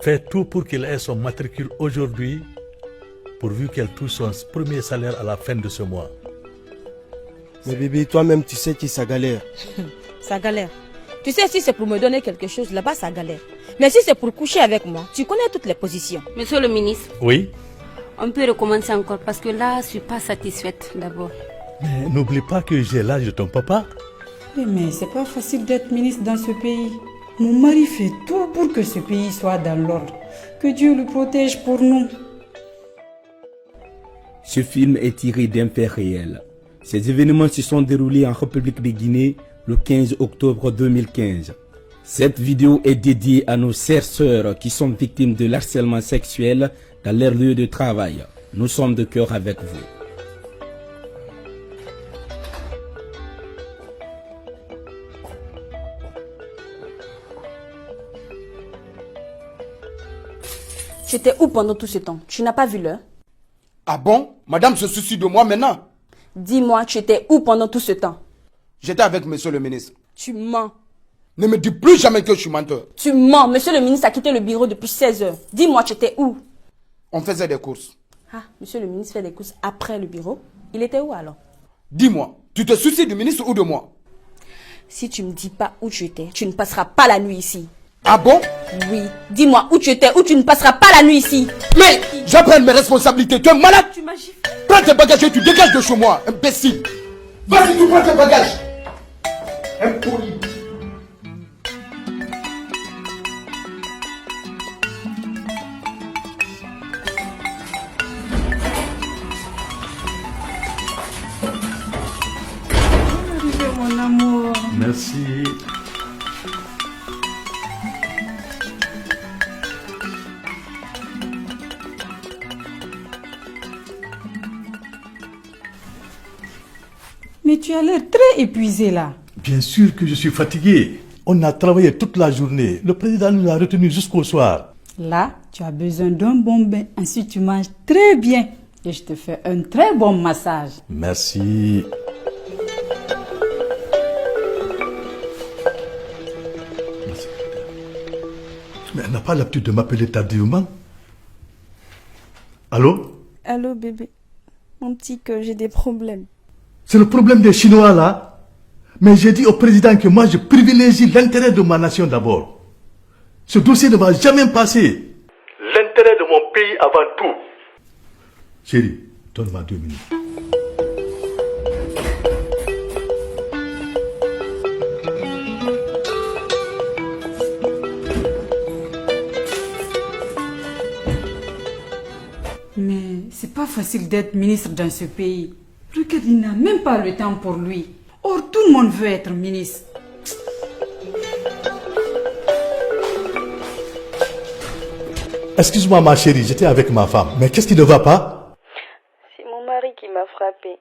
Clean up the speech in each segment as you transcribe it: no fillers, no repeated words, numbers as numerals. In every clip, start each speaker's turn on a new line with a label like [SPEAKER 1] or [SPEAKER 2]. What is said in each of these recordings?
[SPEAKER 1] Fais tout pour qu'elle ait son matricule aujourd'hui, pourvu qu'elle touche son premier salaire à la fin de ce mois.
[SPEAKER 2] Mais bébé, toi-même, tu sais que ça galère.
[SPEAKER 3] Ça galère. Tu sais, si c'est pour me donner quelque chose, là-bas, ça galère. Mais si c'est pour coucher avec moi, tu connais toutes les positions.
[SPEAKER 4] Monsieur le ministre.
[SPEAKER 1] Oui.
[SPEAKER 4] On peut recommencer encore parce que là, je ne suis pas satisfaite d'abord.
[SPEAKER 1] Mais n'oublie pas que j'ai l'âge de ton papa.
[SPEAKER 5] Mais c'est pas facile d'être ministre dans ce pays. Mon mari fait tout pour que ce pays soit dans l'ordre. Que Dieu le protège pour nous.
[SPEAKER 6] Ce film est tiré d'un fait réel. Ces événements se sont déroulés en République de Guinée le 15 octobre 2015. Cette vidéo est dédiée à nos chères sœurs qui sont victimes de harcèlement sexuel dans leur lieu de travail. Nous sommes de cœur avec vous.
[SPEAKER 3] Tu étais où pendant tout ce temps? Tu n'as pas vu l'heure?
[SPEAKER 7] Ah bon? Madame se soucie de moi maintenant?
[SPEAKER 3] Dis-moi, tu étais où pendant tout ce temps?
[SPEAKER 7] J'étais avec monsieur le ministre.
[SPEAKER 3] Tu mens.
[SPEAKER 7] Ne me dis plus jamais que je suis menteur.
[SPEAKER 3] Tu mens. Monsieur le ministre a quitté le bureau depuis 16 heures. Dis-moi, tu étais où?
[SPEAKER 7] On faisait des courses.
[SPEAKER 3] Ah, monsieur le ministre fait des courses après le bureau. Il était où alors?
[SPEAKER 7] Dis-moi, tu te soucies du ministre ou de moi?
[SPEAKER 3] Si tu me dis pas où tu étais, tu ne passeras pas la nuit ici.
[SPEAKER 7] Ah bon?
[SPEAKER 3] Oui. Dis-moi où tu étais, ou tu ne passeras pas la nuit ici.
[SPEAKER 7] Mais je prends mes responsabilités. Tu es malade?
[SPEAKER 3] Tu m'as giflé.
[SPEAKER 7] Prends tes bagages et tu dégages de chez moi, imbécile. Vas-y, tu prends tes bagages. Impoli.
[SPEAKER 5] Mon amour.
[SPEAKER 1] Merci.
[SPEAKER 5] Mais tu as l'air très épuisé là.
[SPEAKER 1] Bien sûr que je suis fatigué. On a travaillé toute la journée. Le président nous a retenus jusqu'au soir.
[SPEAKER 5] Là, tu as besoin d'un bon bain. Ainsi, tu manges très bien. Et je te fais un très bon massage.
[SPEAKER 1] Merci. Mais elle n'a pas l'habitude de m'appeler tardivement. Allô?
[SPEAKER 8] Allô bébé, mon petit cœur, j'ai des problèmes.
[SPEAKER 1] C'est le problème des Chinois là. Mais j'ai dit au président que moi je privilégie l'intérêt de ma nation d'abord. Ce dossier ne va jamais passer. L'intérêt de mon pays avant tout. Chérie, donne-moi 2 minutes.
[SPEAKER 5] Mais c'est pas facile d'être ministre dans ce pays. Regarde, il n'a même pas le temps pour lui. Or, tout le monde veut être ministre.
[SPEAKER 1] Excuse-moi ma chérie, j'étais avec ma femme. Mais qu'est-ce qui ne va pas?
[SPEAKER 8] C'est mon mari qui m'a frappé.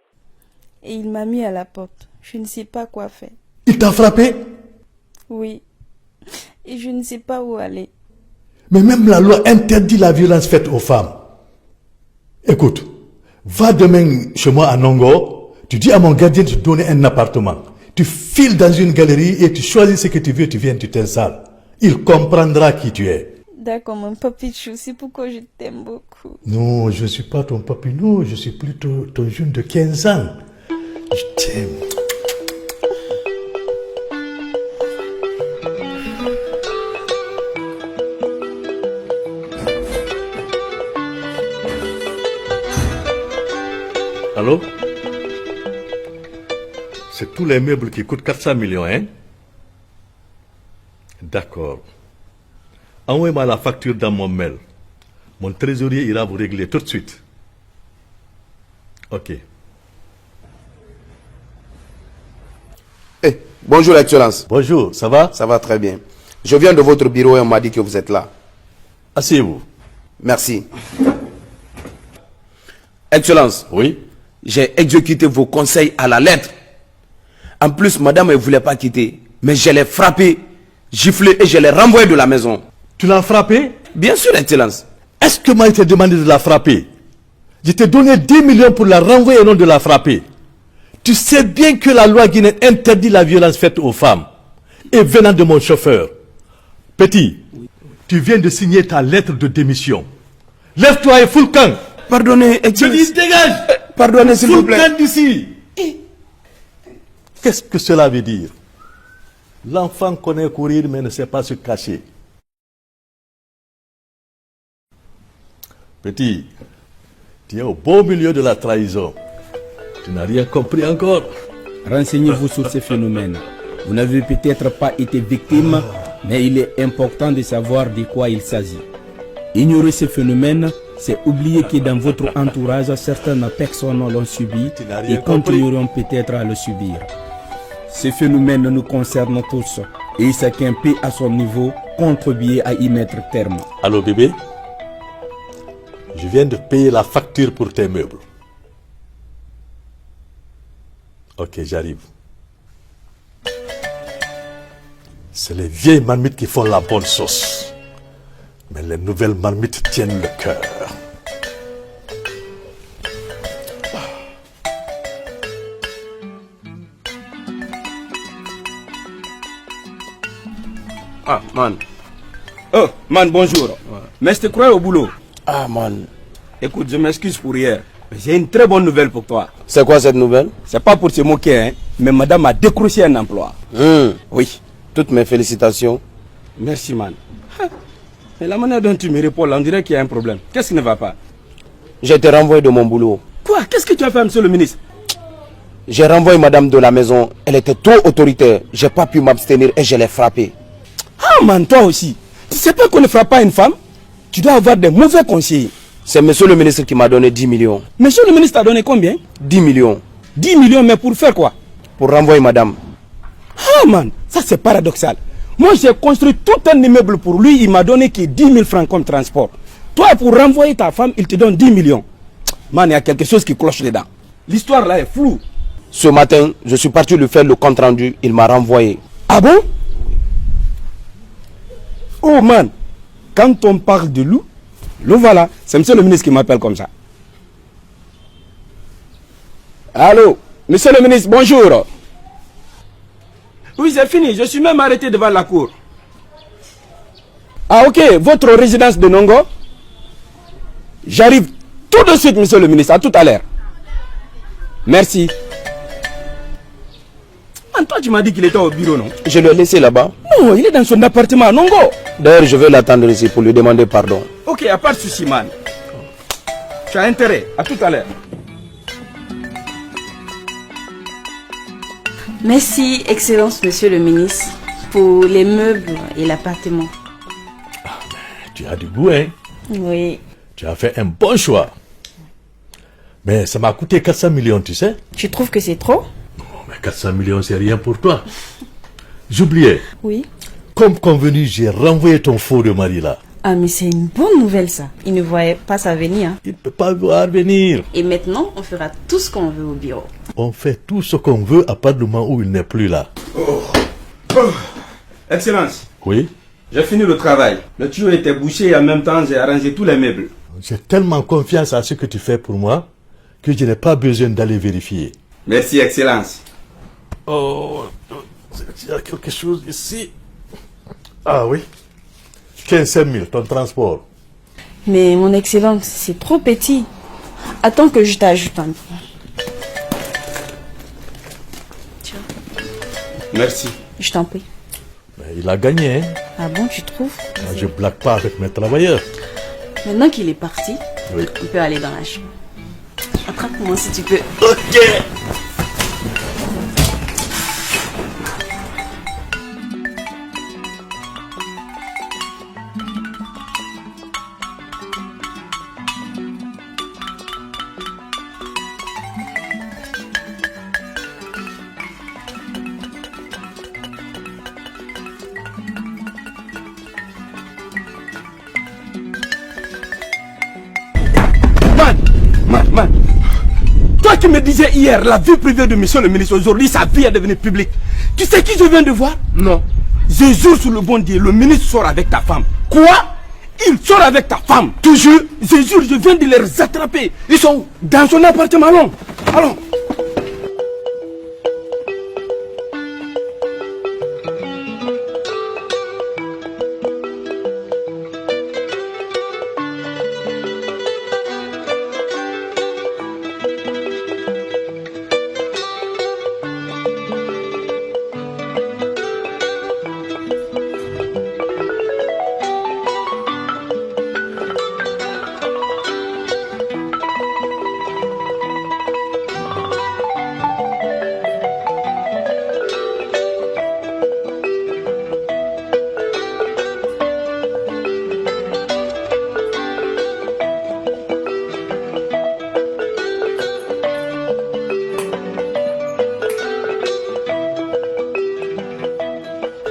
[SPEAKER 8] Et il m'a mis à la porte. Je ne sais pas quoi faire.
[SPEAKER 1] Il t'a frappé?
[SPEAKER 8] Oui. Et je ne sais pas où aller.
[SPEAKER 1] Mais même la loi interdit la violence faite aux femmes. Écoute, va demain chez moi à Nongo, tu dis à mon gardien de te donner un appartement. Tu files dans une galerie et tu choisis ce que tu veux, tu viens, tu t'installes. Il comprendra qui tu es.
[SPEAKER 8] D'accord, mon papichou, c'est pourquoi je t'aime beaucoup.
[SPEAKER 1] Non, je ne suis pas ton papi, non, je suis plutôt ton jeune de 15 ans. Je t'aime. Allô? C'est tous les meubles qui coûtent 400 millions, hein? D'accord. Envoyez-moi la facture dans mon mail. Mon trésorier ira vous régler tout de suite. Ok.
[SPEAKER 7] Eh, bonjour, Excellence.
[SPEAKER 1] Bonjour, ça va?
[SPEAKER 7] Ça va très bien. Je viens de votre bureau et on m'a dit que vous êtes là.
[SPEAKER 1] Asseyez-vous.
[SPEAKER 7] Merci. Excellence.
[SPEAKER 1] Oui?
[SPEAKER 7] J'ai exécuté vos conseils à la lettre. En plus, madame ne voulait pas quitter. Mais je l'ai frappé, giflé et je l'ai renvoyé de la maison.
[SPEAKER 1] Tu l'as frappé?
[SPEAKER 7] Bien sûr, Excellence.
[SPEAKER 1] Est-ce que moi, je t'ai demandé de la frapper? Je t'ai donné 10 millions pour la renvoyer et non de la frapper. Tu sais bien que la loi guinéenne interdit la violence faite aux femmes. Et venant de mon chauffeur. Petit, tu viens de signer ta lettre de démission. Lève-toi et fous le camp.
[SPEAKER 7] Pardonnez,
[SPEAKER 1] Je
[SPEAKER 7] Excellence.
[SPEAKER 1] dis dégage.
[SPEAKER 7] Pardonnez, s'il
[SPEAKER 1] Fous
[SPEAKER 7] vous
[SPEAKER 1] le
[SPEAKER 7] plaît.
[SPEAKER 1] camp d'ici. Qu'est-ce que cela veut dire? L'enfant connaît courir mais ne sait pas se cacher. Petit, tu es au beau milieu de la trahison. Tu n'as rien compris encore.
[SPEAKER 6] Renseignez-vous sur ces phénomènes. Vous n'avez peut-être pas été victime, mais il est important de savoir de quoi il s'agit. Ignorer ces phénomènes, c'est oublier que dans votre entourage, certaines personnes l'ont subi et continueront peut-être à le subir. Ces phénomènes nous concernent tous et chacun peut à son niveau contribuer à y mettre terme.
[SPEAKER 1] Allô bébé? Je viens de payer la facture pour tes meubles. Ok, j'arrive. C'est les vieilles marmites qui font la bonne sauce. Mais les nouvelles marmites tiennent le cœur.
[SPEAKER 6] Ah, man. Oh, man, bonjour. Mais je te crois au boulot.
[SPEAKER 7] Ah, man.
[SPEAKER 6] Écoute, je m'excuse pour hier. Mais j'ai une très bonne nouvelle pour toi.
[SPEAKER 7] C'est quoi cette nouvelle?
[SPEAKER 6] C'est pas pour se moquer, hein, mais madame a décroché un emploi. Oui.
[SPEAKER 7] Toutes mes félicitations.
[SPEAKER 6] Merci, man. Mais la manière dont tu me réponds, là, on dirait qu'il y a un problème. Qu'est-ce qui ne va pas?
[SPEAKER 7] J'ai été renvoyé de mon boulot.
[SPEAKER 6] Quoi? Qu'est-ce que tu as fait, monsieur le ministre?
[SPEAKER 7] J'ai renvoyé madame de la maison. Elle était trop autoritaire. J'ai pas pu m'abstenir et je l'ai frappée.
[SPEAKER 6] Ah, man, toi aussi. Tu sais pas qu'on ne frappe pas une femme? Tu dois avoir des mauvais conseillers.
[SPEAKER 7] C'est monsieur le ministre qui m'a donné 10 millions.
[SPEAKER 6] Monsieur le ministre t'a donné combien?
[SPEAKER 7] 10 millions.
[SPEAKER 6] 10 millions, mais pour faire quoi?
[SPEAKER 7] Pour renvoyer madame.
[SPEAKER 6] Ah, man, ça c'est paradoxal. Moi, j'ai construit tout un immeuble pour lui, il m'a donné que 10 000 francs comme transport. Toi, pour renvoyer ta femme, il te donne 10 millions. Man, il y a quelque chose qui cloche dedans. L'histoire là est floue.
[SPEAKER 7] Ce matin, je suis parti lui faire le compte rendu. Il m'a renvoyé.
[SPEAKER 6] Ah bon? Oh, man, quand on parle de loup, le voilà. C'est monsieur le ministre qui m'appelle comme ça. Allô, monsieur le ministre, bonjour. Oui, c'est fini. Je suis même arrêté devant la cour. Ah, ok. Votre résidence de Nongo? J'arrive tout de suite, monsieur le ministre. À tout à l'heure. Merci. Man, toi, tu m'as dit qu'il était au bureau, non?
[SPEAKER 7] Je l'ai laissé là-bas.
[SPEAKER 6] Non, il est dans son appartement à Nongo.
[SPEAKER 7] D'ailleurs, je vais l'attendre ici pour lui demander pardon.
[SPEAKER 6] Ok, y a pas de souci, man. Tu as intérêt. À tout à l'heure.
[SPEAKER 8] Merci, Excellence, Monsieur le ministre, pour les meubles et l'appartement.
[SPEAKER 1] Tu as du goût, hein?
[SPEAKER 8] Oui.
[SPEAKER 1] Tu as fait un bon choix. Mais ça m'a coûté 400 millions, tu sais?
[SPEAKER 8] Tu trouves que c'est trop?
[SPEAKER 1] Non, mais 400 millions, c'est rien pour toi. J'oubliais.
[SPEAKER 8] Oui.
[SPEAKER 1] Comme convenu, j'ai renvoyé ton faux de mari là.
[SPEAKER 8] Ah, mais c'est une bonne nouvelle, ça. Il ne voyait pas ça venir.
[SPEAKER 1] Il ne peut pas voir venir.
[SPEAKER 8] Et maintenant, on fera tout ce qu'on veut au bureau.
[SPEAKER 1] On fait tout ce qu'on veut à partir du moment où il n'est plus là.
[SPEAKER 6] Excellence,
[SPEAKER 1] Oui?
[SPEAKER 6] j'ai fini le travail. Le tuyau était bouché et en même temps, j'ai arrangé tous les meubles.
[SPEAKER 1] J'ai tellement confiance à ce que tu fais pour moi que je n'ai pas besoin d'aller vérifier.
[SPEAKER 6] Merci, Excellence.
[SPEAKER 1] Oh, il y a quelque chose ici. Ah oui? 15 000, ton transport.
[SPEAKER 8] Mais mon Excellence, c'est trop petit. Attends que je t'ajoute un peu. Tiens.
[SPEAKER 6] Merci.
[SPEAKER 8] Je t'en prie.
[SPEAKER 1] Mais il a gagné, hein?
[SPEAKER 8] Ah bon, tu trouves?
[SPEAKER 1] Moi, je blague pas avec mes travailleurs.
[SPEAKER 8] Maintenant qu'il est parti,
[SPEAKER 1] Oui.
[SPEAKER 8] on peut aller dans la chambre. Attrape-moi si tu peux.
[SPEAKER 1] Ok!
[SPEAKER 6] Man. Toi qui me disais hier la vie privée de monsieur le ministre, aujourd'hui sa vie est devenue publique. Tu sais qui je viens de voir?
[SPEAKER 7] Non.
[SPEAKER 6] Je jure sur le bon Dieu, le ministre sort avec ta femme. Quoi? Il sort avec ta femme. Toujours. Je jure, je viens de les attraper. Ils sont dans son appartement. Allons. Allons.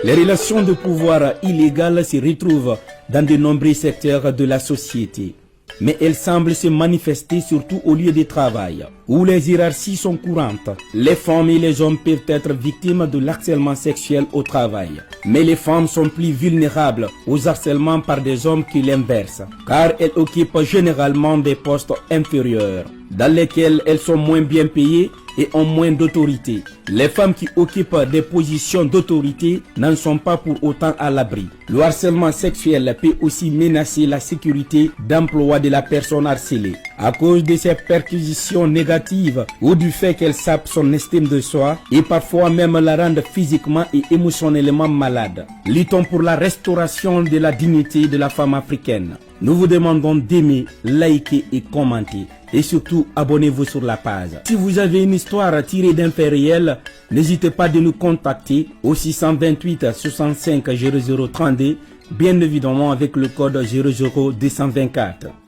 [SPEAKER 6] Les relations de pouvoir illégales se retrouvent dans de nombreux secteurs de la société. Mais elles semblent se manifester surtout au lieu de travail, où les hiérarchies sont courantes. Les femmes et les hommes peuvent être victimes de l'harcèlement sexuel au travail. Mais les femmes sont plus vulnérables aux harcèlements par des hommes qui l'inversent, car elles occupent généralement des postes inférieurs, dans lesquels elles sont moins bien payées et ont moins d'autorité. Les femmes qui occupent des positions d'autorité n'en sont pas pour autant à l'abri. Le harcèlement sexuel peut aussi menacer la sécurité d'emploi de la personne harcelée, à cause de ses perquisitions négatives ou du fait qu'elle sape son estime de soi et parfois même la rende physiquement et émotionnellement malade. Luttons pour la restauration de la dignité de la femme africaine. Nous vous demandons d'aimer, liker et commenter. Et surtout, abonnez-vous sur la page. Si vous avez une histoire tirée d'un fait réel, n'hésitez pas de nous contacter au 628 65 0032, bien évidemment avec le code 00224.